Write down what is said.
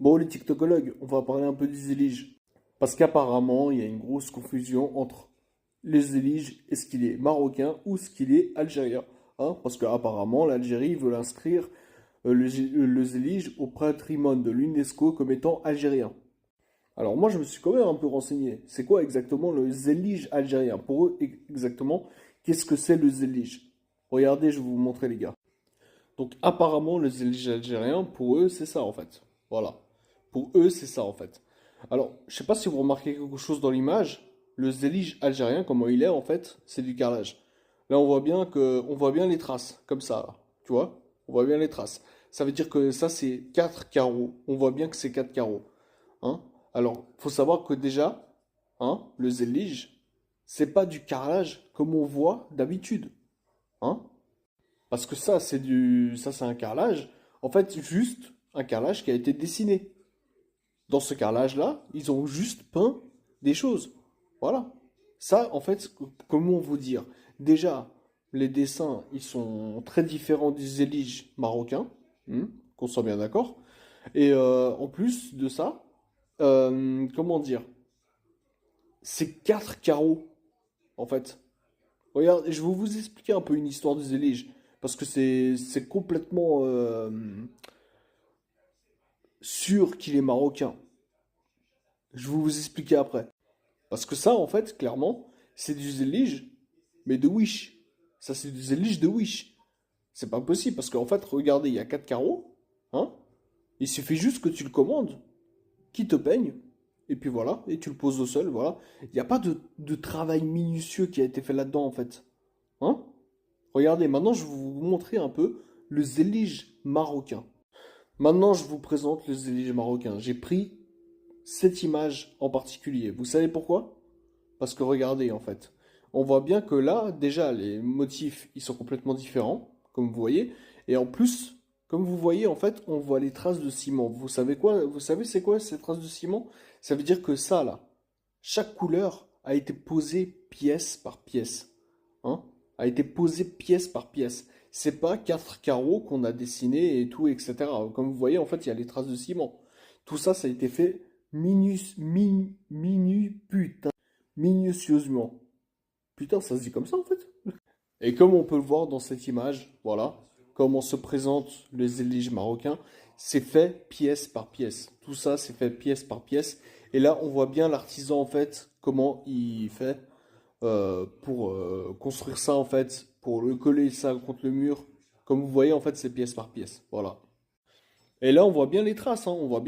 Bon, les TikTokologues, on va parler un peu des éliges. Parce qu'apparemment, il y a une grosse confusion entre les éliges, est-ce qu'il est marocain ou est-ce qu'il est algérien. Hein, parce qu'apparemment, l'Algérie veut inscrire les éliges au patrimoine de l'UNESCO comme étant algérien. Alors moi, je me suis quand même un peu renseigné. C'est quoi exactement le zélige algérien? Pour eux, exactement, qu'est-ce que c'est le zélige? Regardez, je vais vous montrer les gars. Donc apparemment, le zélige algérien, pour eux, c'est ça en fait. Voilà. Pour eux, c'est ça en fait. Alors, je sais pas si vous remarquez quelque chose dans l'image. Le zélige algérien, comment il est en fait, c'est du carrelage. Là, on voit bien les traces, comme ça, là. Tu vois? On voit bien les traces. Ça veut dire que ça, c'est 4 carreaux. On voit bien que c'est 4 carreaux. Hein? Alors, faut savoir que déjà, hein, le zélige, c'est pas du carrelage comme on voit d'habitude. Hein? Parce que ça, c'est un carrelage. En fait, juste un carrelage qui a été dessiné. Dans ce carrelage-là, ils ont juste peint des choses. Voilà. Ça, en fait, comment vous dire? Déjà, les dessins, ils sont très différents des éliges marocains, qu'on soit bien d'accord. Et en plus de ça, comment dire? C'est 4 carreaux, en fait. Regarde, je vais vous expliquer un peu une histoire des éliges. Parce que c'est complètement sûr qu'il est marocain. Je vais vous expliquer après. Parce que ça, en fait, clairement, c'est du zélige, mais de Wish. Ça, c'est du zélige de Wish. C'est pas possible, parce qu'en fait, regardez, il y a 4 carreaux, hein? Il suffit juste que tu le commandes, qu'il te peigne, et puis voilà, et tu le poses au sol, voilà. Il n'y a pas de travail minutieux qui a été fait là-dedans, en fait. Hein? Regardez, maintenant, je vais vous montrer un peu le zélige marocain. Maintenant, je vous présente le zélige marocain. J'ai pris cette image en particulier. Vous savez pourquoi? Parce que regardez, en fait, on voit bien que là, déjà, les motifs, ils sont complètement différents, comme vous voyez. Et en plus, comme vous voyez, en fait, on voit les traces de ciment. Vous savez quoi? Vous savez c'est quoi ces traces de ciment? Ça veut dire que ça, là, chaque couleur a été posée pièce par pièce. Hein? A été posée pièce par pièce. C'est pas 4 carreaux qu'on a dessinés et tout, etc. Comme vous voyez, en fait, il y a les traces de ciment. Tout ça, ça a été fait putain, minutieusement. Putain, ça se dit comme ça en fait. Et comme on peut le voir dans cette image, voilà, comment se présentent les éliges marocains, c'est fait pièce par pièce. Tout ça, c'est fait pièce par pièce. Et là, on voit bien l'artisan en fait, comment il fait pour construire ça en fait, pour le coller ça contre le mur. Comme vous voyez, en fait, c'est pièce par pièce. Voilà. Et là, on voit bien les traces, hein, on voit